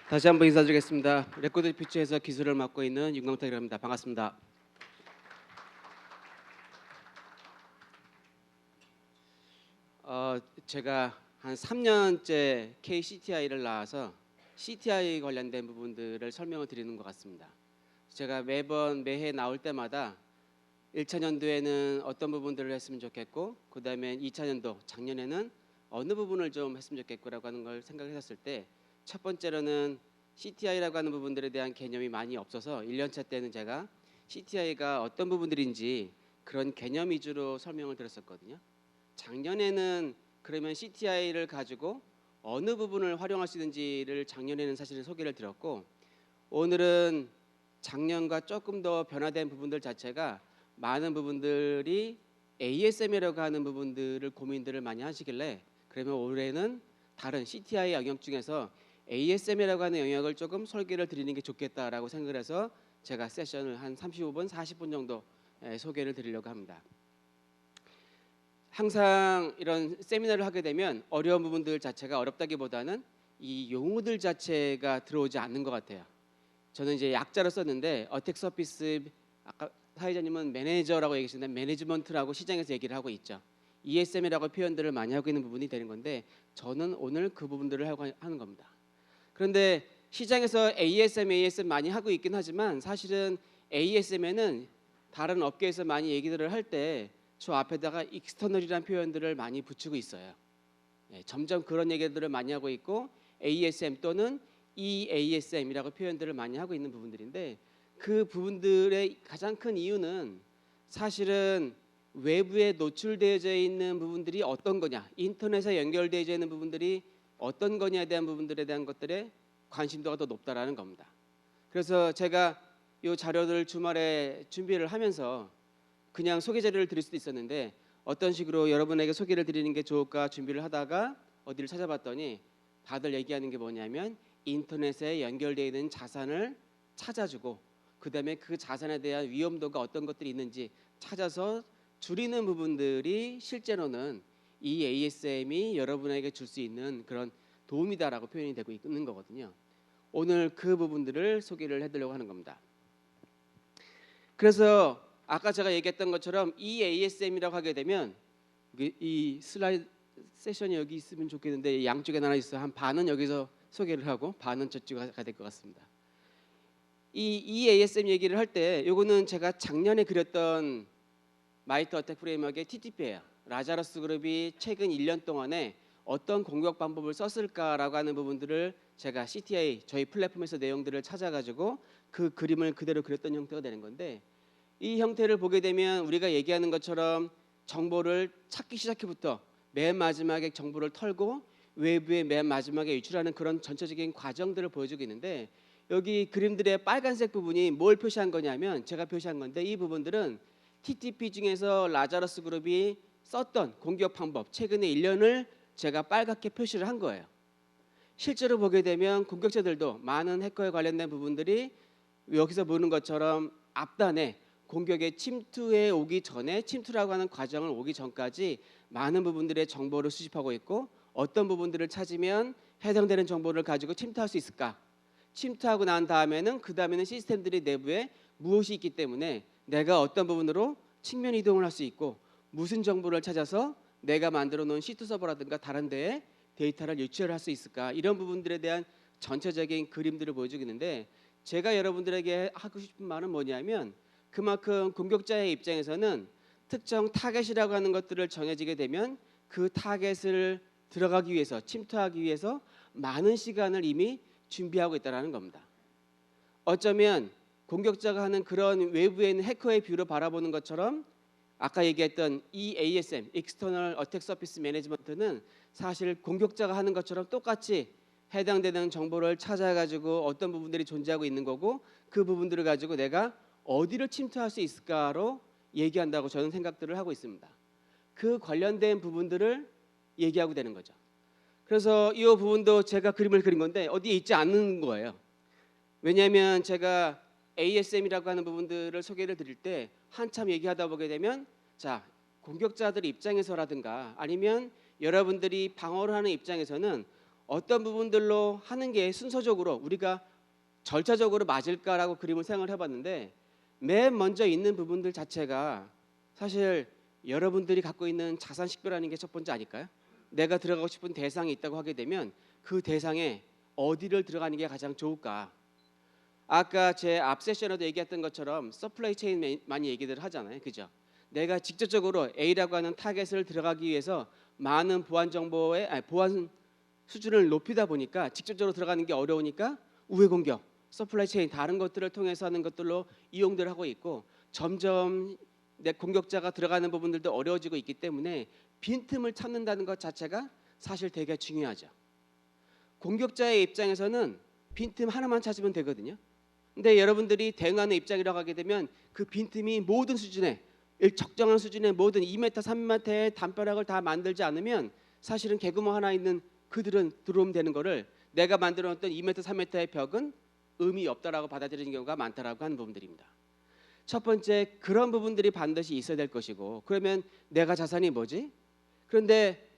다시 한번 인사드리겠습니다. 레코드 피처에서 기술을 맡고 있는 윤광탁이라고 합니다. 반갑습니다. 제가 한 3년째 KCTI를 나와서 CTI 관련된 부분들을 설명을 드리는 것 같습니다. 제가 매해 나올 때마다 1차 년도에는 어떤 부분들을 했으면 좋겠고, 그 다음에 2차 년도 작년에는 어느 부분을 좀 했으면 좋겠고라고 하는 걸 생각했었을 때, 첫 번째로는 CTI라고 하는 부분들에 대한 개념이 많이 없어서 1년차 때는 제가 CTI가 어떤 부분들인지 그런 개념 위주로 설명을 드렸었거든요. 작년에는 그러면 CTI를 가지고 어느 부분을 활용할 수 있는지를 작년에는 사실은 소개를 드렸고, 오늘은 작년과 조금 더 변화된 부분들 자체가 많은 부분들이 ASM이라고 하는 부분들을 고민들을 많이 하시길래, 그러면 올해는 다른 CTI 영역 중에서 ASM이라고 하는 영역을 조금 설계를 드리는 게 좋겠다라고 생각을 해서 제가 세션을 한 35분, 40분 정도 소개를 드리려고 합니다. 항상 이런 세미나를 하게 되면 어려운 부분들 자체가 어렵다기보다는 이 용어들 자체가 들어오지 않는 것 같아요. 저는 이제 약자로 썼는데 어택 서피스, 아까 사회자님은 매니저라고 얘기하시는데 매니지먼트라고 시장에서 얘기를 하고 있죠. ESM이라고 표현들을 많이 하고 있는 부분이 되는 건데, 저는 오늘 그 부분들을 하는 겁니다. 그런데 시장에서 ASM 많이 하고 있긴 하지만, 사실은 ASM에는 다른 업계에서 많이 얘기들을 할 때 저 앞에다가 익스터널이라는 표현들을 많이 붙이고 있어요. 점점 그런 얘기들을 많이 하고 있고, ASM 또는 EASM이라고 표현들을 많이 하고 있는 부분들인데, 그 부분들의 가장 큰 이유는 사실은 외부에 노출되어져 있는 부분들이 어떤 거냐, 인터넷에 연결되어져 있는 부분들이 어떤 거냐에 대한 부분들에 대한 것들에 관심도가 더 높다라는 겁니다. 그래서 제가 이 자료를 주말에 준비를 하면서 그냥 소개 자료를 드릴 수도 있었는데, 어떤 식으로 여러분에게 소개를 드리는 게 좋을까 준비를 하다가 어디를 찾아봤더니 다들 얘기하는 게 뭐냐면, 인터넷에 연결되어 있는 자산을 찾아주고, 그 다음에 그 자산에 대한 위험도가 어떤 것들이 있는지 찾아서 줄이는 부분들이 실제로는 이 ASM이 여러분에게 줄 수 있는 그런 도움이다라고 표현이 되고 있는 거거든요. 오늘 그 부분들을 소개를 해드리려고 하는 겁니다. 그래서 아까 제가 얘기했던 것처럼 이 ASM이라고 하게 되면, 이 슬라이드 세션이 여기 있으면 좋겠는데 양쪽에 나눠 있어. 한 반은 여기서 소개를 하고 반은 저쪽에 가야 될 것 같습니다. 이 ASM 얘기를 할 때, 요거는 제가 작년에 그렸던 마이트 어택 프레임워크의 TTP예요. 라자러스 그룹이 최근 1년 동안에 어떤 공격 방법을 썼을까라고 하는 부분들을 제가 CTI 저희 플랫폼에서 내용들을 찾아가지고 그 그림을 그대로 그렸던 형태가 되는 건데, 이 형태를 보게 되면 우리가 얘기하는 것처럼 정보를 찾기 시작해부터 맨 마지막에 정보를 털고 외부에 맨 마지막에 유출하는 그런 전체적인 과정들을 보여주고 있는데, 여기 그림들의 빨간색 부분이 뭘 표시한 거냐면, 제가 표시한 건데, 이 부분들은 TTP 중에서 라자러스 그룹이 썼던 공격 방법 최근에 1년을 제가 빨갛게 표시를 한 거예요. 실제로 보게 되면 공격자들도 많은 해커에 관련된 부분들이 여기서 보는 것처럼 앞단에 공격에 침투해 오기 전에, 침투라고 하는 과정을 오기 전까지 많은 부분들의 정보를 수집하고 있고, 어떤 부분들을 찾으면 해당되는 정보를 가지고 침투할 수 있을까, 침투하고 난 다음에는 그 다음에는 시스템들이 내부에 무엇이 있기 때문에 내가 어떤 부분으로 측면 이동을 할 수 있고, 무슨 정보를 찾아서 내가 만들어 놓은 시트 서버라든가 다른 데에 데이터를 유출할 수 있을까, 이런 부분들에 대한 전체적인 그림들을 보여주고 있는데, 제가 여러분들에게 하고 싶은 말은 뭐냐면, 그만큼 공격자의 입장에서는 특정 타겟이라고 하는 것들을 정해지게 되면 그 타겟을 들어가기 위해서, 침투하기 위해서 많은 시간을 이미 준비하고 있다는 겁니다. 어쩌면 공격자가 하는 그런 외부에 있는 해커의 뷰로 바라보는 것처럼 아까 얘기했던 EASM, External Attack Surface Management는 사실 공격자가 하는 것처럼 똑같이 해당되는 정보를 찾아가지고 어떤 부분들이 존재하고 있는 거고, 그 부분들을 가지고 내가 어디를 침투할 수 있을까로 얘기한다고 저는 생각들을 하고 있습니다. 그 관련된 부분들을 얘기하고 되는 거죠. 그래서 이 부분도 제가 그림을 그린 건데 어디에 있지 않는 거예요. 왜냐하면 제가 ASM이라고 하는 부분들을 소개를 드릴 때 한참 얘기하다 보게 되면, 자, 공격자들 입장에서라든가 아니면 여러분들이 방어를 하는 입장에서는 어떤 부분들로 하는 게 순서적으로 우리가 절차적으로 맞을까라고 그림을 생각을 해봤는데 맨 먼저 있는 부분들 자체가 사실 여러분들이 갖고 있는 자산 식별하는 게 첫 번째 아닐까요? 내가 들어가고 싶은 대상이 있다고 하게 되면 그 대상에 어디를 들어가는 게 가장 좋을까? 아까 제 앞 세션에도 얘기했던 것처럼 서플라이 체인 많이 얘기들 하잖아요. 그죠? 내가 직접적으로 A라고 하는 타겟을 들어가기 위해서 많은 보안 정보의 보안 수준을 높이다 보니까 직접적으로 들어가는 게 어려우니까 우회 공격, 서플라이 체인 다른 것들을 통해서 하는 것들로 이용들 하고 있고 점점 내 공격자가 들어가는 부분들도 어려워지고 있기 때문에 빈틈을 찾는다는 것 자체가 사실 되게 중요하죠. 공격자의 입장에서는 빈틈 하나만 찾으면 되거든요. 근데 여러분들이 대응하는 입장이라고 하게 되면 그 빈틈이 모든 수준에 적정한 수준의 모든 2m, 3m의 담벼락을 다 만들지 않으면 사실은 개구멍 하나 있는 그들은 들어오면 되는 거를 내가 만들어 놓았던 2m, 3m의 벽은 의미 없다라고 받아들이는 경우가 많다라고 하는 부분들입니다. 첫 번째 그런 부분들이 반드시 있어야 될 것이고 그러면 내가 자산이 뭐지? 그런데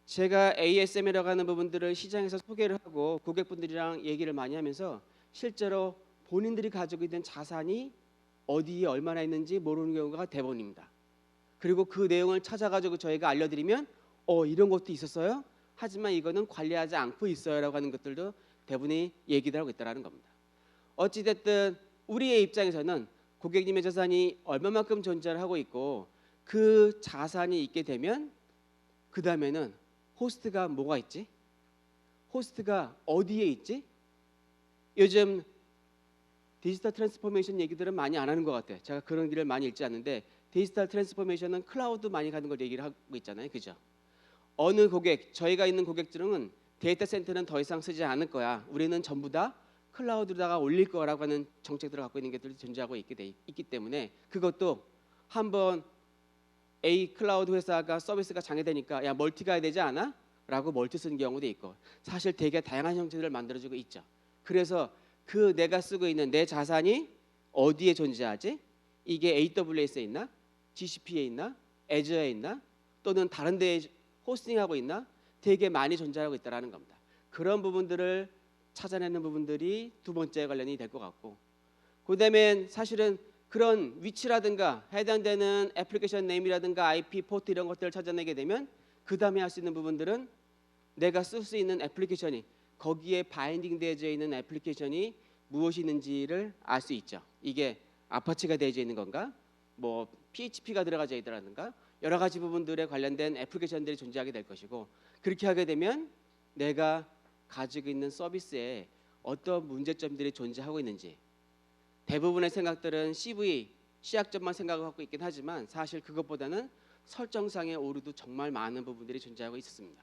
제가 ASM이라고 하는 부분들을 시장에서 소개를 하고 고객분들이랑 얘기를 많이 하면서 실제로 본인들이 가지고 있는 자산이 어디에 얼마나 있는지 모르는 경우가 대부분입니다. 그리고 그 내용을 찾아가지고 저희가 알려드리면 이런 것도 있었어요? 하지만 이거는 관리하지 않고 있어요라고 하는 것들도 대부분이 얘기를 하고 있다는 겁니다. 어찌됐든 우리의 입장에서는 고객님의 자산이 얼마만큼 존재를 하고 있고 그 자산이 있게 되면 그 다음에는 호스트가 뭐가 있지? 호스트가 어디에 있지? 요즘 디지털 트랜스포메이션 얘기들은 많이 안 하는 것 같아요. 제가 그런 길을 많이 읽지 않는데 디지털 트랜스포메이션은 클라우드 많이 가는 걸 얘기를 하고 있잖아요. 그죠? 어느 고객, 저희가 있는 고객들은 데이터 센터는 더 이상 쓰지 않을 거야. 우리는 전부 다 클라우드로다가 올릴 거라고 하는 정책들을 갖고 있는 것들이 존재하고 있기 때문에 그것도 한번 A 클라우드 회사가 서비스가 장애되니까 야 멀티 가야 되지 않아? 라고 멀티 쓰는 경우도 있고 사실 되게 다양한 형태들을 만들어주고 있죠. 그래서 그 내가 쓰고 있는 내 자산이 어디에 존재하지? 이게 AWS에 있나? GCP에 있나? 애저에 있나? 또는 다른 데에 호스팅하고 있나? 되게 많이 존재하고 있다는 겁니다. 그런 부분들을 찾아내는 부분들이 두 번째 관련이 될 것 같고 그 다음엔 사실은 그런 위치라든가 해당되는 애플리케이션 네임이라든가 IP 포트 이런 것들을 찾아내게 되면 그 다음에 할 수 있는 부분들은 내가 쓸 수 있는 애플리케이션이 거기에 바인딩되어져 있는 애플리케이션이 무엇이 있는지를 알 수 있죠. 이게 아파치가 되어져 있는 건가? 뭐 PHP가 들어가져 있다든가 여러 가지 부분들에 관련된 애플리케이션들이 존재하게 될 것이고 그렇게 하게 되면 내가 가지고 있는 서비스에 어떤 문제점들이 존재하고 있는지 대부분의 생각들은 CV, 시약점만 생각을 하고 있긴 하지만 사실 그것보다는 설정상의 오류도 정말 많은 부분들이 존재하고 있었습니다.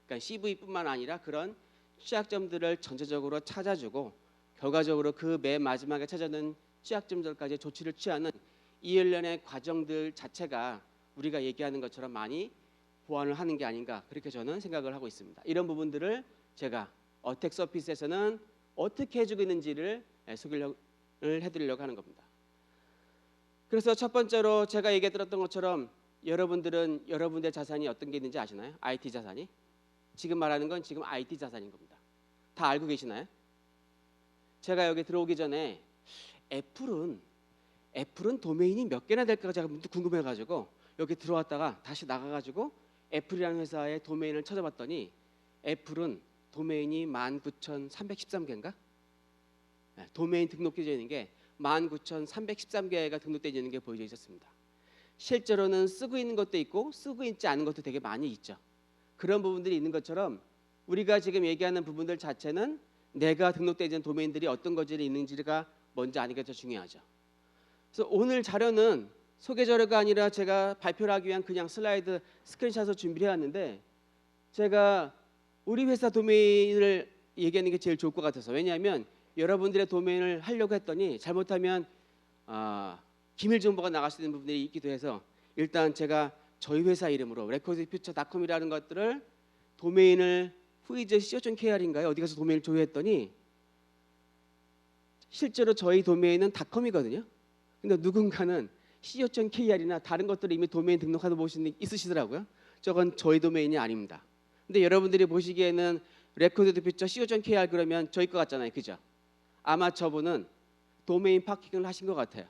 그러니까 CV뿐만 아니라 그런 취약점들을 전체적으로 찾아주고 결과적으로 그 맨 마지막에 찾아낸 취약점들까지 조치를 취하는 이 일련의 과정들 자체가 우리가 얘기하는 것처럼 많이 보완을 하는 게 아닌가 그렇게 저는 생각을 하고 있습니다. 이런 부분들을 제가 어택 서피스에서는 어떻게 해주고 있는지를 소개를 해드리려고 하는 겁니다. 그래서 첫 번째로 제가 얘기해 드렸던 것처럼 여러분들은 여러분의 자산이 어떤 게 있는지 아시나요? IT 자산이. 지금 말하는 건 지금 IT 자산인 겁니다. 다 알고 계시나요? 제가 여기 들어오기 전에 애플은 도메인이 몇 개나 될까 제가 문득 궁금해가지고 여기 들어왔다가 다시 나가가지고 애플이라는 회사의 도메인을 찾아봤더니 애플은 도메인이 19,313개인가? 도메인 등록되어 있는 게 19,313개가 등록되어 있는 게 보여져 있었습니다. 실제로는 쓰고 있는 것도 있고 쓰고 있지 않은 것도 되게 많이 있죠. 그런 부분들이 있는 것처럼 우리가 지금 얘기하는 부분들 자체는 내가 등록되어 있는 도메인들이 어떤 것들이 있는지가 먼저 아는 게 더 중요하죠. 그래서 오늘 자료는 소개 자료가 아니라 제가 발표를 하기 위한 그냥 슬라이드 스크린샷을 준비를 해왔는데 제가 우리 회사 도메인을 얘기하는 게 제일 좋을 것 같아서 왜냐하면 여러분들의 도메인을 하려고 했더니 잘못하면 기밀 정보가 나갈 수 있는 부분들이 있기도 해서 일단 제가 저희 회사 이름으로 recordsfuture.com이라는 것들을 도메인을 후이즈 co.kr인가요? 어디 가서 도메인을 조회했더니 실제로 저희 도메인은 .com이거든요. 근데 누군가는 co.kr이나 다른 것들을 이미 도메인 등록하는 분이 있으시더라고요. 저건 저희 도메인이 아닙니다. 근데 여러분들이 보시기에는 레코드 퓨처 co.kr 그러면 저희 거 같잖아요, 그죠? 아마 저분은 도메인 파킹을 하신 것 같아요.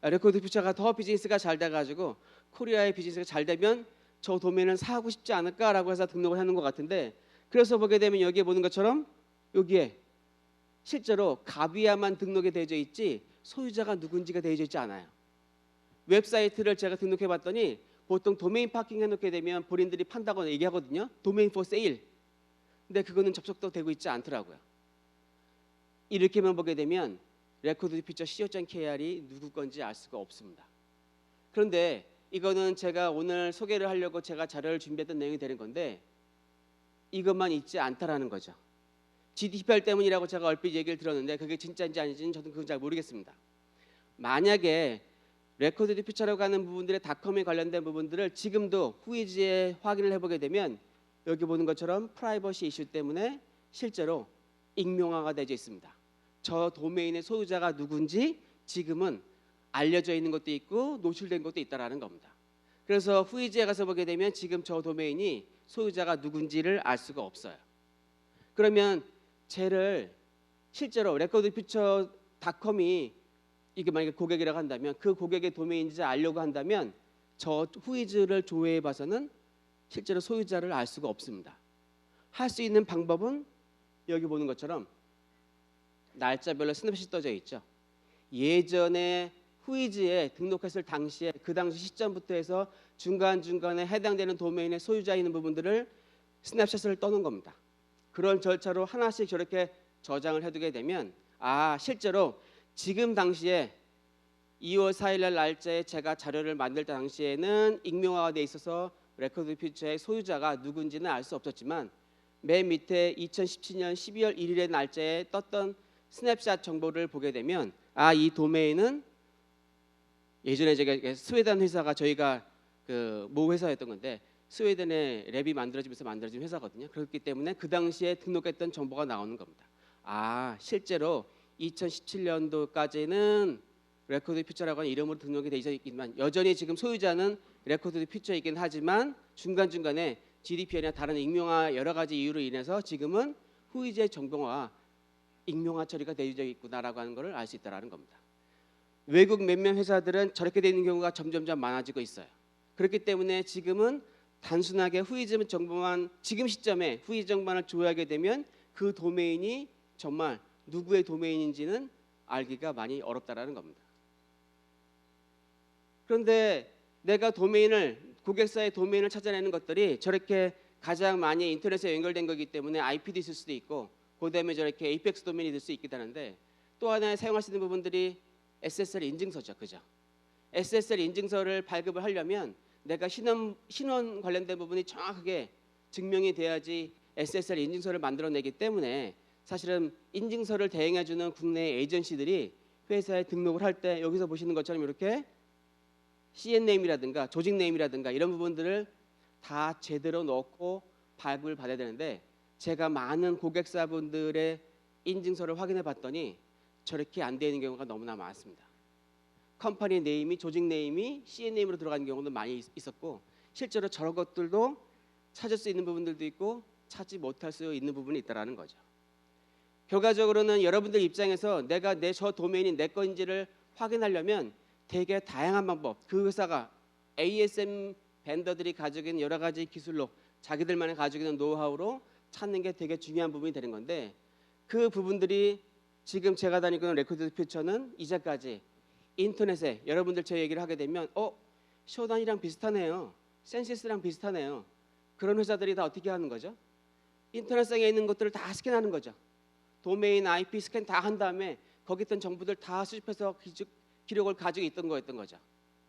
레코드 퓨처가 더 비즈니스가 잘 돼가지고 코리아의 비즈니스가 잘 되면 저 도메인을 사고 싶지 않을까라고 해서 등록을 하는 것 같은데, 그래서 보게 되면 여기에 보는 것처럼 여기에 실제로 가비야만 등록이 되어져 있지 소유자가 누군지가 되어져 있지 않아요. 웹사이트를 제가 등록해 봤더니 보통 도메인 파킹 해놓게 되면 본인들이 판다고 얘기하거든요. 도메인 for sale. 근데 그거는 접속도 되고 있지 않더라고요. 이렇게만 보게 되면 레코드 퓨처 co.kr이 누구 건지 알 수가 없습니다. 그런데 이거는 제가 오늘 소개를 하려고 제가 자료를 준비했던 내용이 되는 건데, 이것만 있지 않다라는 거죠. GDPR 때문이라고 제가 얼핏 얘기를 들었는데 그게 진짜인지 아닌지는 저도 그건 잘 모르겠습니다. 만약에 레코드 퓨처라고 하는 부분들의 닷컴에 관련된 부분들을 지금도 후이지에 확인을 해보게 되면 여기 보는 것처럼 프라이버시 이슈 때문에 실제로 익명화가 되어 있습니다. 저 도메인의 소유자가 누군지 지금은 알려져 있는 것도 있고 노출된 것도 있다라는 겁니다. 그래서 후이지에 가서 보게 되면 지금 저 도메인이 소유자가 누군지를 알 수가 없어요. 그러면 쟤를 실제로 레코드 퓨처 닷컴이 이게 만약에 고객이라고 한다면 그 고객의 도메인인지 알려고 한다면 저 후이즈를 조회해 봐서는 실제로 소유자를 알 수가 없습니다. 할 수 있는 방법은 여기 보는 것처럼 날짜별로 스냅샷이 떠져 있죠. 예전에 후이즈에 등록했을 당시에 그 당시 시점부터 해서 중간중간에 해당되는 도메인의 소유자 있는 부분들을 스냅샷을 떠놓은 겁니다. 그런 절차로 하나씩 저렇게 저장을 해두게 되면 실제로 지금 당시에 2월 4일 날 날짜에 제가 자료를 만들 때 당시에는 익명화가 돼 있어서 레코드 퓨처의 소유자가 누군지는 알 수 없었지만 맨 밑에 2017년 12월 1일의 날짜에 떴던 스냅샷 정보를 보게 되면 이 도메인은 예전에 제가 스웨덴 회사가 저희가 그 모 회사였던 건데 스웨덴의 랩이 만들어지면서 만들어진 회사거든요. 그렇기 때문에 그 당시에 등록했던 정보가 나오는 겁니다. 실제로 2017년도까지는 레코드 퓨처라고 하는 이름으로 등록이 되어 있지만 여전히 지금 소유자는 레코드 퓨처이긴 하지만 중간중간에 GDPR이나 다른 익명화 여러 가지 이유로 인해서 지금은 후이지의 정보가 익명화 처리가 되어져 있구나라고 하는 것을 알 수 있다는 겁니다. 외국 몇몇 회사들은 저렇게 되는 경우가 점점점 많아지고 있어요. 그렇기 때문에 지금은 단순하게 후이즈 정보만 지금 시점에 후이즈 정보만을 조회하게 되면 그 도메인이 정말 누구의 도메인인지는 알기가 많이 어렵다라는 겁니다. 그런데 내가 고객사의 도메인을 찾아내는 것들이 저렇게 가장 많이 인터넷에 연결된 거기 때문에 IP도 있을 수도 있고 그다음에 저렇게 APEX 도메인이 될 수 있긴 하는데 또 하나 사용할 수 있는 부분들이 SSL 인증서죠, 그죠? SSL 인증서를 발급을 하려면 내가 신원 관련된 부분이 정확하게 증명이 돼야지 SSL 인증서를 만들어내기 때문에 사실은 인증서를 대행해주는 국내 에이전시들이 회사에 등록을 할 때 여기서 보시는 것처럼 이렇게 CN네임이라든가 조직네임이라든가 이런 부분들을 다 제대로 넣고 발급을 받아야 되는데 제가 많은 고객사분들의 인증서를 확인해 봤더니 저렇게 안 되는 경우가 너무나 많습니다. 컴퍼니 네임이 조직 네임이 CN네임으로 들어가는 경우도 많이 있었고 실제로 저런 것들도 찾을 수 있는 부분들도 있고 찾지 못할 수 있는 부분이 있다라는 거죠. 결과적으로는 여러분들 입장에서 내가 저 도메인이 내 건지를 확인하려면 되게 다양한 방법, 그 회사가 ASM 벤더들이 가지고 있는 여러 가지 기술로 자기들만이 가지고 있는 노하우로 찾는 게 되게 중요한 부분이 되는 건데 그 부분들이 지금 제가 다니고 있는 레코드 퓨처는 이제까지 인터넷에 여러분들 제 얘기를 하게 되면 쇼단이랑 비슷하네요. 센시스랑 비슷하네요. 그런 회사들이 다 어떻게 하는 거죠? 인터넷상에 있는 것들을 다 스캔하는 거죠. 도메인, IP 스캔 다 한 다음에 거기 있던 정보들 다 수집해서 기록을 가지고 있던 거였던 거죠.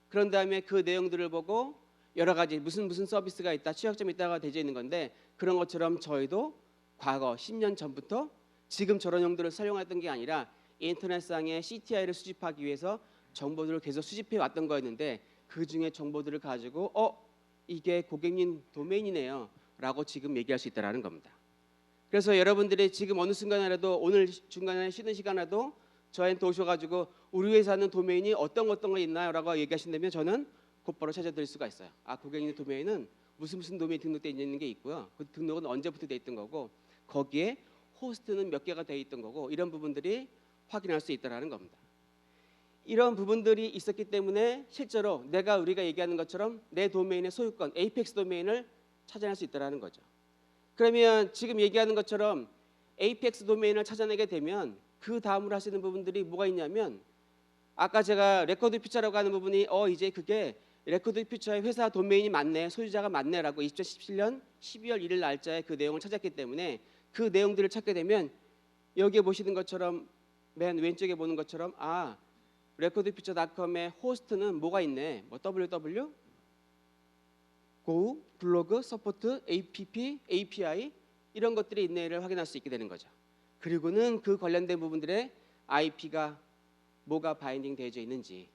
그런 다음에 그 내용들을 보고 여러 가지 무슨 서비스가 있다, 취약점이 있다가 되어 있는 건데 그런 것처럼 저희도 과거 10년 전부터 지금 저런 용도를 사용했던 게 아니라 인터넷상의 CTI를 수집하기 위해서 정보들을 계속 수집해 왔던 거였는데 그 중에 정보들을 가지고 이게 고객님 도메인이네요 라고 지금 얘기할 수 있다는 겁니다. 그래서 여러분들이 지금 어느 순간이라도 오늘 중간에 쉬는 시간에도 저한테 오셔가지고 우리 회사는 도메인이 어떤 거 있나요? 라고 얘기하신다면 저는 곧바로 찾아드릴 수가 있어요. 고객님 도메인은 무슨 도메인 등록되어 있는 게 있고요. 그 등록은 언제부터 돼 있던 거고 거기에 호스트는 몇 개가 돼 있던 거고 이런 부분들이 확인할 수 있다라는 겁니다. 이런 부분들이 있었기 때문에 실제로 우리가 얘기하는 것처럼 내 도메인의 소유권, 에이펙스 도메인을 찾아낼 수 있다라는 거죠. 그러면 지금 얘기하는 것처럼 에이펙스 도메인을 찾아내게 되면 그 다음으로 하시는 부분들이 뭐가 있냐면 아까 제가 레코드 퓨처라고 하는 부분이 이제 그게 레코드 퓨처의 회사 도메인이 맞네, 소유자가 맞네라고 2017년 12월 1일 날짜에 그 내용을 찾았기 때문에 그 내용들을 찾게 되면 여기에 보시는 것처럼 맨 왼쪽에 보는 것처럼 recordfuture.com의 호스트는 뭐가 있네. 뭐 www, go, 블로그, support, app, API 이런 것들이 있네를 확인할 수 있게 되는 거죠. 그리고는 그 관련된 부분들의 IP가 뭐가 바인딩 되어져 있는지,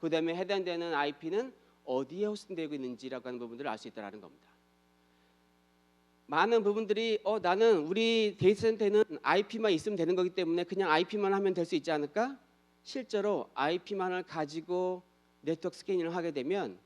그 다음에 해당되는 IP는 어디에 호스팅되고 있는지라고 하는 부분들을 알 수 있다는 겁니다. 많은 부분들이 나는 우리 데이터 센터에는 IP만 있으면 되는 거기 때문에 그냥 IP만 하면 될 수 있지 않을까? 실제로 IP만을 가지고 네트워크 스캐닝을 하게 되면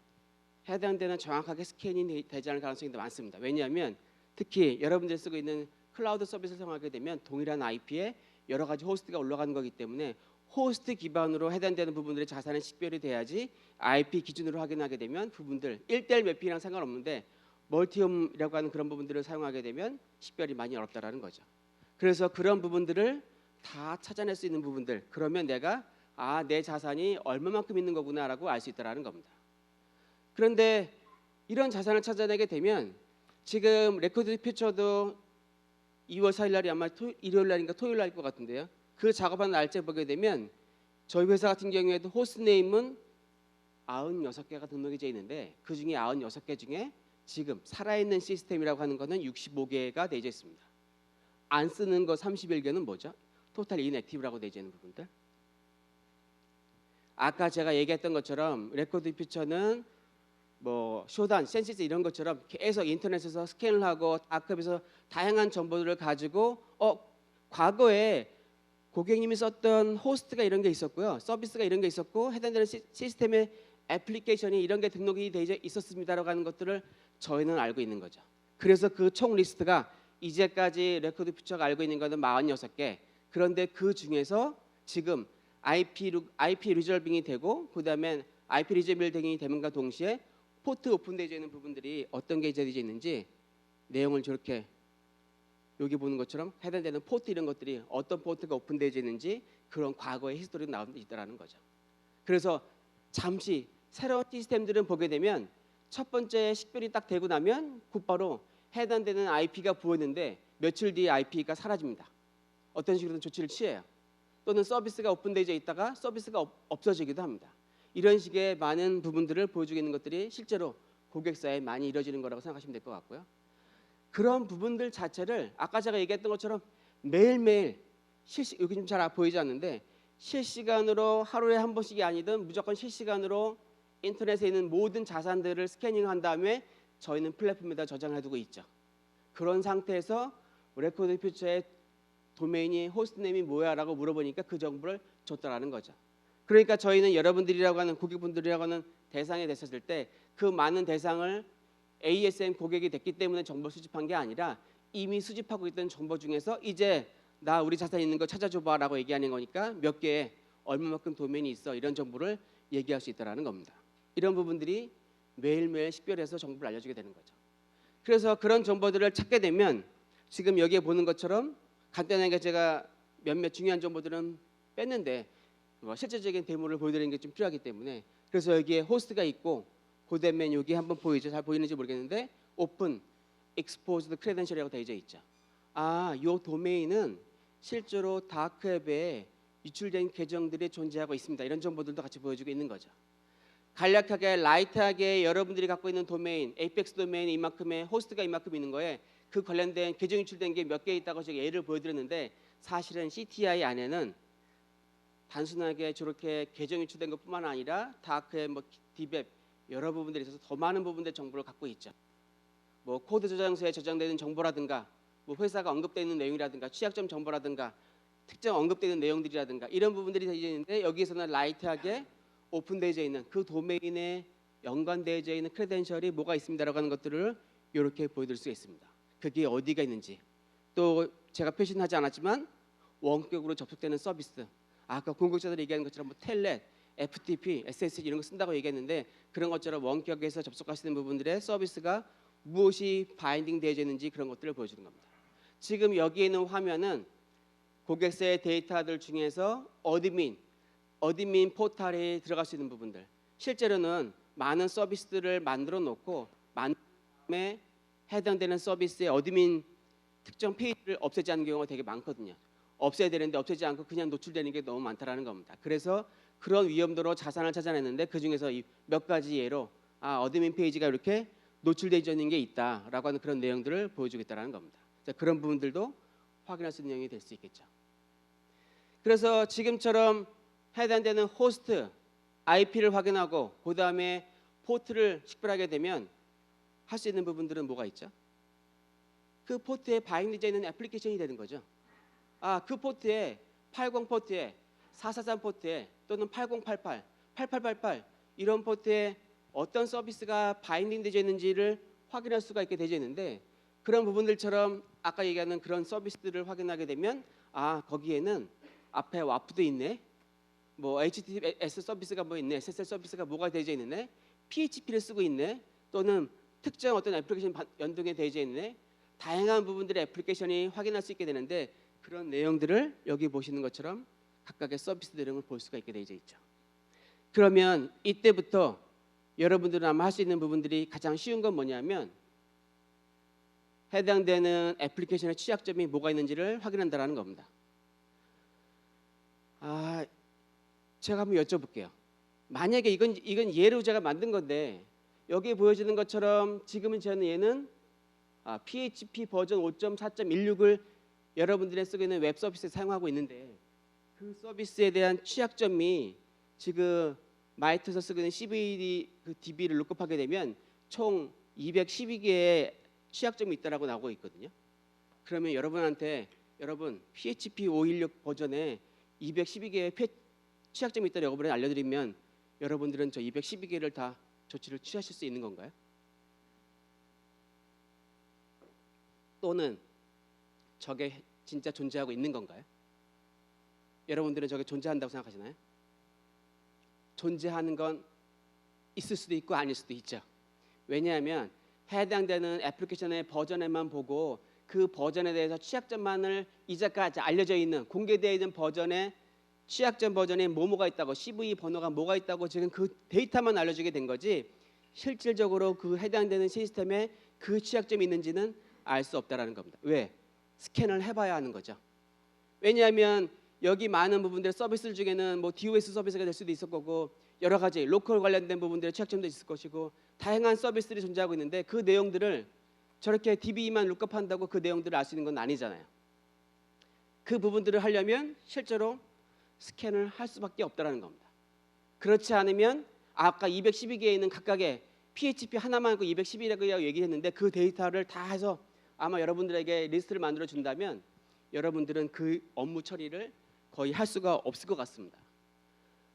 해당되는 정확하게 스캐닝이 되지 않을 가능성이 더 많습니다. 왜냐하면 특히 여러분들이 쓰고 있는 클라우드 서비스를 사용하게 되면 동일한 IP에 여러 가지 호스트가 올라가는 거기 때문에 호스트 기반으로 해당되는 부분들의 자산은 식별이 돼야지 IP 기준으로 확인하게 되면 부분들 1:1 매핑이랑 상관없는데 멀티홈이라고 하는 그런 부분들을 사용하게 되면 식별이 많이 어렵다라는 거죠. 그래서 그런 부분들을 다 찾아낼 수 있는 부분들, 그러면 내가 내 자산이 얼마만큼 있는 거구나라고 알 수 있다라는 겁니다. 그런데 이런 자산을 찾아내게 되면 지금 레코드 퓨처도 2월 4일 날이 아마 일요일 날인가 토요일 날일 것 같은데요. 그 작업하는 날짜 보게 되면 저희 회사 같은 경우에도 호스트네임은 96개가 등록이 되어 있는데 그 중에 96개 중에 지금 살아있는 시스템이라고 하는 거는 65개가 되어 있습니다. 안 쓰는 거 31개는 뭐죠? 토탈 인액티브라고 되어 있는 부분들. 아까 제가 얘기했던 것처럼 레코드 퓨처는 뭐 쇼단, 센시스 이런 것처럼 계속 인터넷에서 스캔을 하고 아크에서 다양한 정보들을 가지고 과거에 고객님이 썼던 호스트가 이런 게 있었고요. 서비스가 이런 게 있었고 해당되는 시스템의 애플리케이션이 이런 게 등록이 되어 있었습니다라고 하는 것들을 저희는 알고 있는 거죠. 그래서 그 총 리스트가 이제까지 레코드 퓨처가 알고 있는 것은 46개. 그런데 그 중에서 지금 IP 리졸빙이 되고 그다음에 IP 리졸빙이 되는과 동시에 포트 오픈되어 있는 부분들이 어떤 게 되어 있는지 내용을 저렇게 여기 보는 것처럼 해당되는 포트 이런 것들이 어떤 포트가 오픈되어 있는지 그런 과거의 히스토리가 나와 있다라는 거죠. 그래서 잠시 새로운 시스템들은 보게 되면 첫 번째 식별이 딱 되고 나면 곧바로 해당되는 IP가 보였는데 며칠 뒤에 IP가 사라집니다. 어떤 식으로든 조치를 취해요. 또는 서비스가 오픈되어 있다가 서비스가 없어지기도 합니다. 이런 식의 많은 부분들을 보여주고 있는 것들이 실제로 고객사에 많이 이루어지는 거라고 생각하시면 될 것 같고요. 그런 부분들 자체를 아까 제가 얘기했던 것처럼 매일매일 여기 좀 잘 보이지 않는데 실시간으로 하루에 한 번씩이 아니든 무조건 실시간으로 인터넷에 있는 모든 자산들을 스캐닝한 다음에 저희는 플랫폼에다 저장해두고 있죠. 그런 상태에서 레코드 퓨처의 도메인이 호스트네임이 뭐야라고 물어보니까 그 정보를 줬다라는 거죠. 그러니까 저희는 여러분들이라고 하는 고객분들이라고 하는 대상이 됐었을 때 그 많은 대상을 ASM 고객이 됐기 때문에 정보를 수집한 게 아니라 이미 수집하고 있던 정보 중에서 이제 나 우리 자산 있는 거 찾아줘봐라고 얘기하는 거니까 몇 개의 얼마만큼 도메인이 있어 이런 정보를 얘기할 수 있다라는 겁니다. 이런 부분들이 매일매일 식별해서 정보를 알려주게 되는 거죠. 그래서 그런 정보들을 찾게 되면 지금 여기에 보는 것처럼 간단하게 제가 몇몇 중요한 정보들은 뺐는데 실질적인 데모를 보여드리는 게 좀 필요하기 때문에 그래서 여기에 호스트가 있고 그다음에 여기 한번 보이죠? 잘 보이는지 모르겠는데 오픈 exposed credential이라고 되어 있죠. 이 도메인은 실제로 다크웹에 유출된 계정들이 존재하고 있습니다. 이런 정보들도 같이 보여주고 있는 거죠. 간략하게 라이트하게 여러분들이 갖고 있는 도메인, 에이펙스 도메인이 이만큼의 호스트가 이만큼 있는 거에 그 관련된 계정 유출된 게 몇 개 있다고 제가 예를 보여드렸는데 사실은 CTI 안에는 단순하게 저렇게 계정 유출된 것뿐만 아니라 다크웹, 디웹 여러 부분들이 있어서 더 많은 부분들의 정보를 갖고 있죠. 코드 저장소에 저장되는 정보라든가 회사가 언급되는 내용이라든가 취약점 정보라든가 특정 언급되는 내용들이라든가 이런 부분들이 되어 있는데 여기에서는 라이트하게 오픈되어 있는 그 도메인의 연관되어져 있는 크레덴셜이 뭐가 있습니다라고 하는 것들을 이렇게 보여드릴 수 있습니다. 그게 어디가 있는지, 또 제가 표시는 하지 않았지만 원격으로 접속되는 서비스, 아까 공급자들이 얘기하는 것처럼 뭐 텔넷, FTP, SSH 이런 거 쓴다고 얘기했는데 그런 것처럼 원격에서 접속할 수 있는 부분들의 서비스가 무엇이 바인딩 되어져 있는지 그런 것들을 보여주는 겁니다. 지금 여기에 있는 화면은 고객사의 데이터들 중에서 어드민 포털에 들어갈 수 있는 부분들, 실제로는 많은 서비스들을 만들어 놓고 만든 다음에 해당되는 서비스의 어드민 특정 페이지를 없애지 않는 경우가 되게 많거든요. 없애야 되는데 없애지 않고 그냥 노출되는 게 너무 많다라는 겁니다. 그래서 그런 위험도로 자산을 찾아냈는데 그 중에서 몇 가지 예로 어드민 페이지가 이렇게 노출되어 있는 게 있다라고 하는 그런 내용들을 보여주겠다라는 겁니다. 자, 그런 부분들도 확인할 수 있는 내용이 될 수 있겠죠. 그래서 지금처럼 해당되는 호스트 IP를 확인하고 그 다음에 포트를 식별하게 되면 할 수 있는 부분들은 뭐가 있죠? 그 포트에 바인드되어 있는 애플리케이션이 되는 거죠. 그 포트에 80 포트에 443 포트에 또는 8088, 8888 이런 포트에 어떤 서비스가 바인딩되어 있는지를 확인할 수가 있게 되어 있는데 그런 부분들처럼 아까 얘기하는 그런 서비스들을 확인하게 되면 거기에는 앞에 와프도 있네, 뭐 HTTPS 서비스가 뭐 있네, SSL 서비스가 뭐가 되어 있네, PHP를 쓰고 있네, 또는 특정 어떤 애플리케이션 연동에 되어 있네, 다양한 부분들의 애플리케이션이 확인할 수 있게 되는데 그런 내용들을 여기 보시는 것처럼 각각의 서비스 내용을 볼 수가 있게 되어 있죠. 그러면 이때부터 여러분들은 아마 할 수 있는 부분들이 가장 쉬운 건 뭐냐면 해당되는 애플리케이션의 취약점이 뭐가 있는지를 확인한다는 겁니다. 제가 한번 여쭤볼게요. 만약에 이건 예로 제가 만든 건데 여기에 보여지는 것처럼 지금은 저는 얘는 PHP 버전 5.4.16을 여러분들이 쓰고 있는 웹 서비스에 사용하고 있는데 그 서비스에 대한 취약점이 지금 마이트에서 쓰고 있는 CVD 그 DB를 룩업하게 되면 총 212개의 취약점이 있다라고 나오고 있거든요. 그러면 여러분 PHP 516 버전에 212개의 취약점이 있다고 여러분이 알려드리면 여러분들은 저 212개를 다 조치를 취하실 수 있는 건가요? 또는 저게 진짜 존재하고 있는 건가요? 여러분들은 저게 존재한다고 생각하시나요? 존재하는 건 있을 수도 있고 아닐 수도 있죠. 왜냐하면 해당되는 애플리케이션의 버전에만 보고 그 버전에 대해서 취약점만을 이제까지 알려져 있는 공개되어 있는 버전의 취약점 버전에 뭐가 있다고 CV 번호가 뭐가 있다고 지금 그 데이터만 알려주게 된 거지 실질적으로 그 해당되는 시스템에 그 취약점이 있는지는 알 수 없다라는 겁니다. 왜? 스캔을 해봐야 하는 거죠. 왜냐하면 여기 많은 부분들 서비스 중에는 뭐 DOS 서비스가 될 수도 있을 거고 여러 가지 로컬 관련된 부분들의 취약점도 있을 것이고 다양한 서비스들이 존재하고 있는데 그 내용들을 저렇게 DB만 룩업한다고 그 내용들을 알 수 있는 건 아니잖아요. 그 부분들을 하려면 실제로 스캔을 할 수밖에 없다라는 겁니다. 그렇지 않으면 아까 212개에 있는 각각의 PHP 하나만 있고 212라고 얘기했는데 그 데이터를 다 해서 아마 여러분들에게 리스트를 만들어 준다면 여러분들은 그 업무 처리를 거의 할 수가 없을 것 같습니다.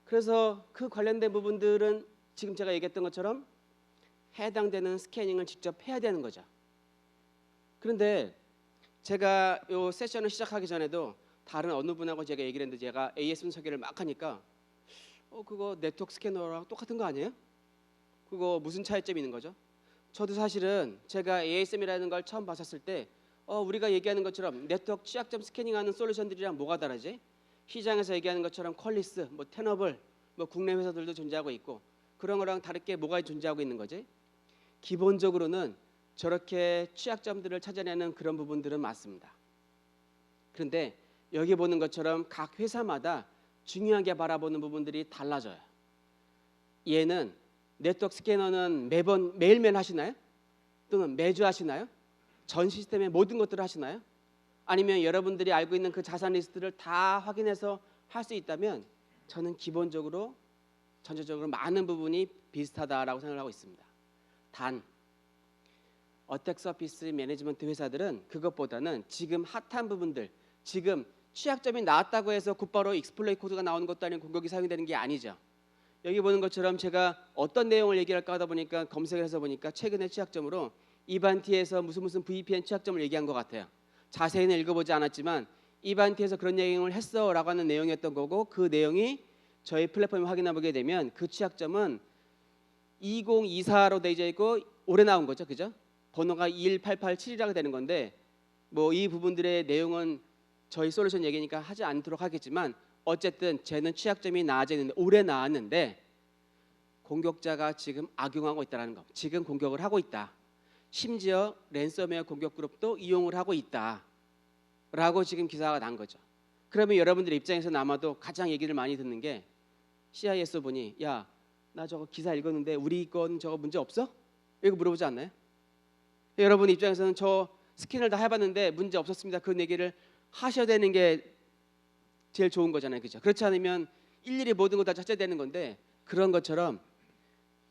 그래서 그 관련된 부분들은 지금 제가 얘기했던 것처럼 해당되는 스캐닝을 직접 해야 되는 거죠. 그런데 제가 이 세션을 시작하기 전에도 다른 어느 분하고 제가 얘기를 했는데 제가 ASM 소개를 막 하니까 그거 네트워크 스캐너랑 똑같은 거 아니에요? 그거 무슨 차이점이 있는 거죠? 저도 사실은 제가 ASM이라는 걸 처음 봤었을 때 우리가 얘기하는 것처럼 네트워크 취약점 스캐닝하는 솔루션들이랑 뭐가 다르지? 시장에서 얘기하는 것처럼 퀄리스, 뭐 테너블, 뭐 국내 회사들도 존재하고 있고 그런 거랑 다르게 뭐가 존재하고 있는 거지? 기본적으로는 저렇게 취약점들을 찾아내는 그런 부분들은 맞습니다. 그런데 여기 보는 것처럼 각 회사마다 중요하게 바라보는 부분들이 달라져요. 얘는 네트워크 스캐너는 매일매일 하시나요? 또는 매주 하시나요? 전 시스템의 모든 것들을 하시나요? 아니면 여러분들이 알고 있는 그 자산 리스트를 다 확인해서 할 수 있다면 저는 기본적으로 전체적으로 많은 부분이 비슷하다라고 생각을 하고 있습니다. 단 어택 서피스 매니지먼트 회사들은 그것보다는 지금 핫한 부분들, 지금 취약점이 나왔다고 해서 곧바로 익스플로이 코드가 나오는 것도 아니고 공격이 사용되는 게 아니죠. 여기 보는 것처럼 제가 어떤 내용을 얘기할까 하다 보니까 검색을 해서 보니까 최근의 취약점으로 이반티에서 무슨 VPN 취약점을 얘기한 것 같아요. 자세히는 읽어보지 않았지만 이반티에서 그런 내용을 했어라고 하는 내용이었던 거고, 그 내용이 저희 플랫폼에 확인해 보게 되면 그 취약점은 2024로 되어 있고 올해 나온 거죠, 그죠? 번호가 21887이라고 되는 건데, 뭐 이 부분들의 내용은 저희 솔루션 얘기니까 하지 않도록 하겠지만, 어쨌든 쟤는 취약점이 나아지는데 올해 나왔는데 공격자가 지금 악용하고 있다는 거, 지금 공격을 하고 있다. 심지어 랜섬웨어 공격 그룹도 이용을 하고 있다라고 지금 기사가 난 거죠. 그러면 여러분들 입장에서는 아마도 가장 얘기를 많이 듣는 게 CIS 보니 야, 나 저거 기사 읽었는데 우리 건 저거 문제 없어? 이거 물어보지 않나요? 여러분 입장에서는 저 스캔을 다 해봤는데 문제 없었습니다. 그런 얘기를 하셔야 되는 게 제일 좋은 거잖아요, 그죠? 그렇지 않으면 일일이 모든 걸 다 찾아야 되는 건데, 그런 것처럼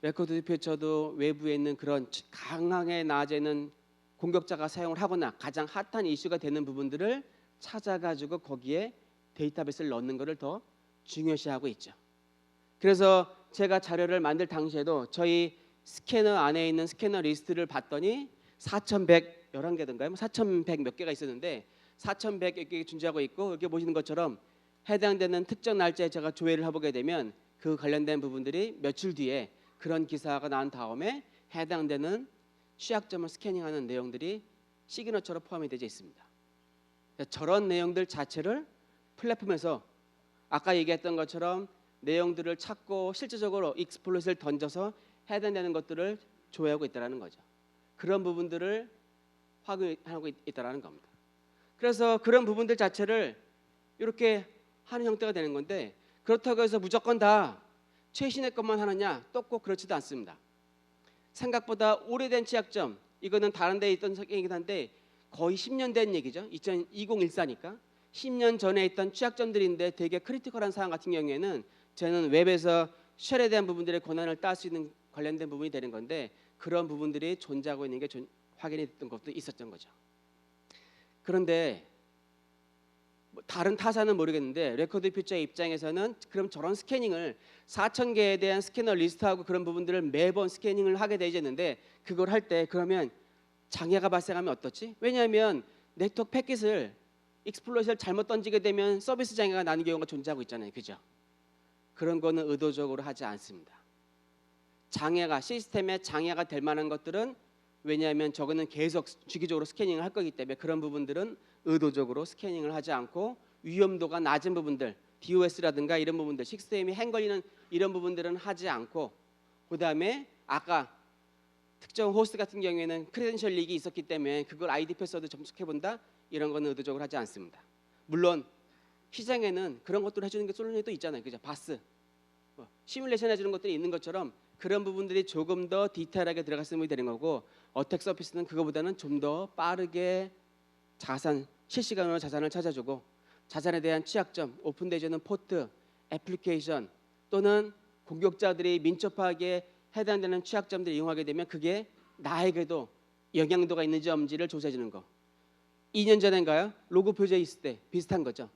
레코드 디퓨처도 외부에 있는 그런 강하게 낮에는 공격자가 사용을 하거나 가장 핫한 이슈가 되는 부분들을 찾아가지고 거기에 데이터베이스를 넣는 것을 더 중요시하고 있죠. 그래서 제가 자료를 만들 당시에도 저희 스캐너 안에 있는 스캐너 리스트를 봤더니 4111개던가요? 4100 몇 개가 있었는데 4100 몇 개 존재하고 있고, 여기 보시는 것처럼 해당되는 특정 날짜에 제가 조회를 해보게 되면 그 관련된 부분들이 며칠 뒤에 그런 기사가 난 다음에 해당되는 취약점을 스캐닝하는 내용들이 시그너처로 포함이 되어 있습니다. 저런 내용들 자체를 플랫폼에서 아까 얘기했던 것처럼 내용들을 찾고 실질적으로 익스플로잇을 던져서 해당되는 것들을 조회하고 있다는 거죠. 그런 부분들을 확인하고 있다는 겁니다. 그래서 그런 부분들 자체를 이렇게 하는 형태가 되는 건데, 그렇다고 해서 무조건 다 최신의 것만 하느냐? 또 꼭 그렇지도 않습니다. 생각보다 오래된 취약점, 이거는 다른 데에 있던 얘기긴 한데 거의 10년 된 얘기죠. 2014니까 10년 전에 있던 취약점들인데 되게 크리티컬한 사항 같은 경우에는 저는 웹에서 쉘에 대한 부분들의 권한을 딸 수 있는 관련된 부분이 되는 건데, 그런 부분들이 존재하고 있는 게 확인이 됐던 것도 있었던 거죠. 그런데 다른 타사는 모르겠는데 레코드 퓨처의 입장에서는 그럼 저런 스캐닝을 4,000개에 대한 스캐너 리스트하고 그런 부분들을 매번 스캐닝을 하게 되는데, 그걸 할 때 그러면 장애가 발생하면 어떻지? 왜냐하면 네트워크 패킷을 익스플로잇을 잘못 던지게 되면 서비스 장애가 나는 경우가 존재하고 있잖아요, 그죠? 그런 거는 의도적으로 하지 않습니다. 장애가 시스템에 장애가 될 만한 것들은, 왜냐하면 저거는 계속 주기적으로 스캐닝을 할 거기 때문에 그런 부분들은 의도적으로 스캐닝을 하지 않고, 위험도가 낮은 부분들 DOS라든가 이런 부분들, 시스템이 행 걸리는 이런 부분들은 하지 않고, 그 다음에 아까 특정 호스트 같은 경우에는 크레덴셜 리그가 있었기 때문에 그걸 아이디 패스워드 접속해 본다, 이런 거는 의도적으로 하지 않습니다. 물론 시장에는 그런 것들을 해주는 게 솔루션이 또 있잖아요, 그죠? 바스 시뮬레이션 해주는 것들이 있는 것처럼 그런 부분들이 조금 더 디테일하게 들어갔으면 되는 거고, 어택 서피스는 그거보다는 좀 더 빠르게 실시간으로 자산을 찾아주고, 자산에 대한 취약점, 오픈되어있는 포트, 애플리케이션 또는 공격자들이 민첩하게 해당되는 취약점들을 이용하게 되면 그게 나에게도 영향도가 있는지 없는지를 조사해 주는 거. 2년 전인가요? 로그 표지에 있을 때 비슷한 거죠.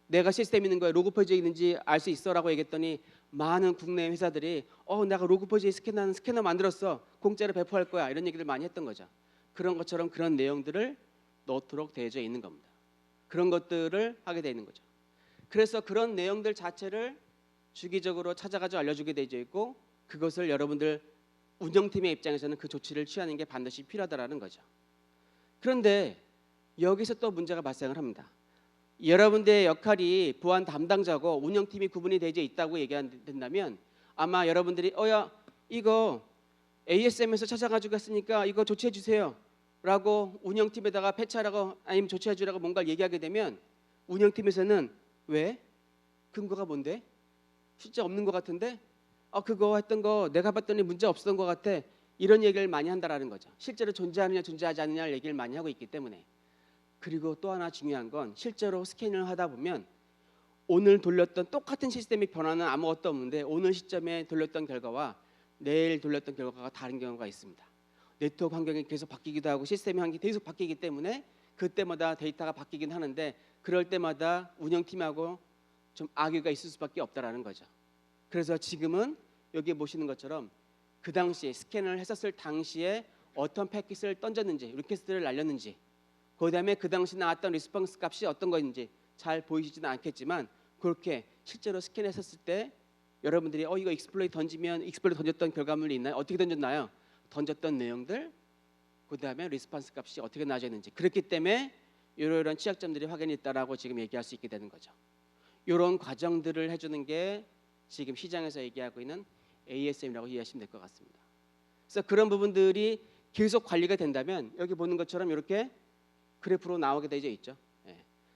내가 시스템 있는 거에 로그 표지에 있는지 알 수 있어라고 얘기했더니 많은 국내 회사들이 내가 로그 표지에 스캐너하는 스캐너 만들었어, 공짜로 배포할 거야, 이런 얘기를 많이 했던 거죠. 그런 것처럼 그런 내용들을 넣도록 되어져 있는 겁니다. 그런 것들을 하게 되어 있는 거죠. 그래서 그런 내용들 자체를 주기적으로 찾아가지고 알려주게 되어 있고, 그것을 여러분들 운영팀의 입장에서는 그 조치를 취하는 게 반드시 필요하다라는 거죠. 그런데 여기서 또 문제가 발생을 합니다. 여러분들의 역할이 보안 담당자고 운영팀이 구분이 되어 있다고 얘기한다면, 아마 여러분들이 야 이거 ASM에서 찾아가지고 했으니까 이거 조치해 주세요 라고 운영팀에다가 패치하라고 아니면 조치해 주라고 뭔가를 얘기하게 되면, 운영팀에서는 왜? 근거가 뭔데? 실제 없는 것 같은데? 그거 했던 거 내가 봤더니 문제 없었던 것 같아, 이런 얘기를 많이 한다라는 거죠. 실제로 존재하느냐 존재하지 않느냐를 얘기를 많이 하고 있기 때문에. 그리고 또 하나 중요한 건, 실제로 스캐닝을 하다 보면 오늘 돌렸던 똑같은 시스템의 변화는 아무것도 없는데 오늘 시점에 돌렸던 결과와 내일 돌렸던 결과가 다른 경우가 있습니다. 네트워크 환경이 계속 바뀌기도 하고 시스템 환경이 계속 바뀌기 때문에 그때마다 데이터가 바뀌긴 하는데, 그럴 때마다 운영팀하고 좀 악유가 있을 수밖에 없다라는 거죠. 그래서 지금은 여기 보시는 것처럼 그 당시에 스캔을 했었을 당시에 어떤 패킷을 던졌는지, 리퀘스트를 날렸는지, 그다음에 그 당시 나왔던 리스폰스 값이 어떤 거인지 잘 보이시지는 않겠지만 그렇게 실제로 스캔했었을 때 여러분들이 이거 익스플로이 던지면 익스플로이 던졌던 결과물이 있나요? 어떻게 던졌나요? 던졌던 내용들, 그다음에 리스폰스 값이 어떻게 나눠졌는지, 그렇기 때문에 이런 취약점들이 확인이 있다라고 지금 얘기할 수 있게 되는 거죠. 이런 과정들을 해주는 게 지금 시장에서 얘기하고 있는 ASM이라고 이해하시면 될 것 같습니다. 그래서 그런 부분들이 계속 관리가 된다면 여기 보는 것처럼 이렇게 그래프로 나오게 되어 있죠.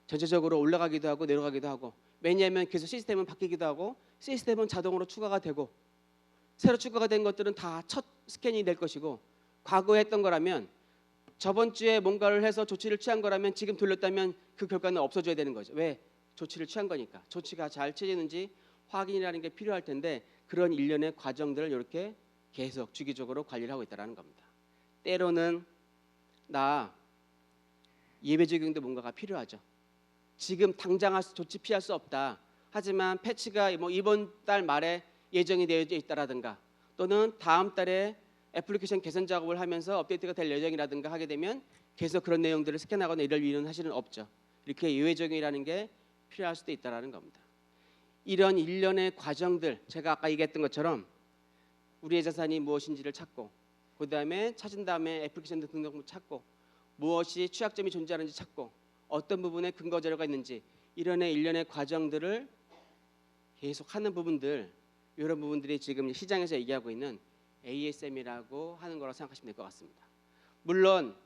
전체적으로 올라가기도 하고 내려가기도 하고, 왜냐하면 계속 시스템은 바뀌기도 하고 시스템은 자동으로 추가가 되고, 새로 추가가 된 것들은 다 첫 스캔이 될 것이고, 과거에 했던 거라면 저번 주에 뭔가를 해서 조치를 취한 거라면 지금 돌렸다면 그 결과는 없어져야 되는 거죠. 왜? 조치를 취한 거니까. 조치가 잘 취해지는지 확인이라는 게 필요할 텐데 그런 일련의 과정들을 이렇게 계속 주기적으로 관리를 하고 있다는 겁니다. 때로는 나 예배 적용도 뭔가가 필요하죠. 지금 당장 조치 피할 수 없다. 하지만 패치가 뭐 이번 달 말에 예정이 되어 있다라든가, 또는 다음 달에 애플리케이션 개선 작업을 하면서 업데이트가 될 예정이라든가 하게 되면 계속 그런 내용들을 스캔하거나 이럴 일은 사실은 없죠. 이렇게 예외 적용이라는 게 필요할 수도 있다라는 겁니다. 이런 일련의 과정들, 제가 아까 얘기했던 것처럼 우리의 자산이 무엇인지를 찾고, 그 다음에 찾은 다음에 애플리케이션 등록을 찾고, 무엇이 취약점이 존재하는지 찾고, 어떤 부분에 근거 자료가 있는지, 이런 일련의 과정들을 계속하는 부분들, 이런 부분들이 지금 시장에서 얘기하고 있는 ASM이라고 하는 거라고 생각하시면 될 것 같습니다. 물론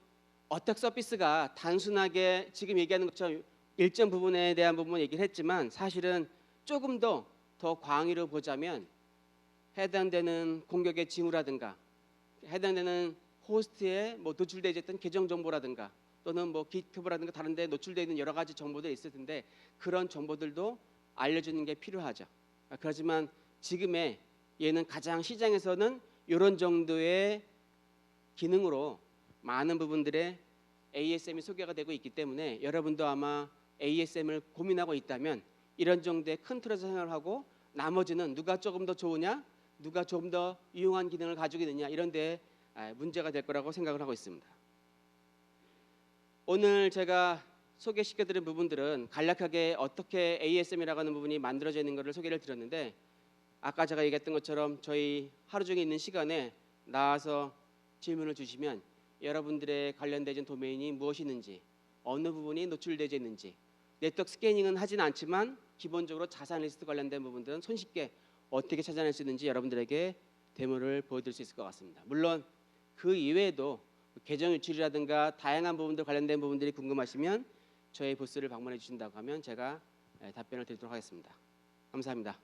어택 서피스가 단순하게 지금 얘기하는 것처럼 일정 부분에 대한 부분 얘기를 했지만, 사실은 조금 더 광의로 보자면 해당되는 공격의 징후라든가, 해당되는 호스트에 뭐 노출되어 있던 계정 정보라든가, 또는 뭐 GitHub라든가 다른 데 노출되어 있는 여러 가지 정보들이 있을 텐데 그런 정보들도 알려주는 게 필요하죠. 그렇지만 지금의 얘는 가장 시장에서는 이런 정도의 기능으로 많은 부분들의 ASM이 소개가 되고 있기 때문에 여러분도 아마 ASM을 고민하고 있다면 이런 정도의 큰 틀에서 생각을 하고, 나머지는 누가 조금 더 좋으냐, 누가 조금 더 유용한 기능을 가지고 있느냐, 이런 데 문제가 될 거라고 생각을 하고 있습니다. 오늘 제가 소개시켜드린 부분들은 간략하게 어떻게 ASM이라고 하는 부분이 만들어져 있는 것을 소개를 드렸는데, 아까 제가 얘기했던 것처럼 저희 하루 종일 있는 시간에 나와서 질문을 주시면 여러분들의 관련된 도메인이 무엇이 있는지, 어느 부분이 노출되어 있는지, 네트워크 스캐닝은 하진 않지만 기본적으로 자산 리스트 관련된 부분들은 손쉽게 어떻게 찾아낼 수 있는지 여러분들에게 데모를 보여드릴 수 있을 것 같습니다. 물론 그 이외에도 계정 유출이라든가 다양한 부분들 관련된 부분들이 궁금하시면 저희 부스를 방문해 주신다고 하면 제가 답변을 드리도록 하겠습니다. 감사합니다.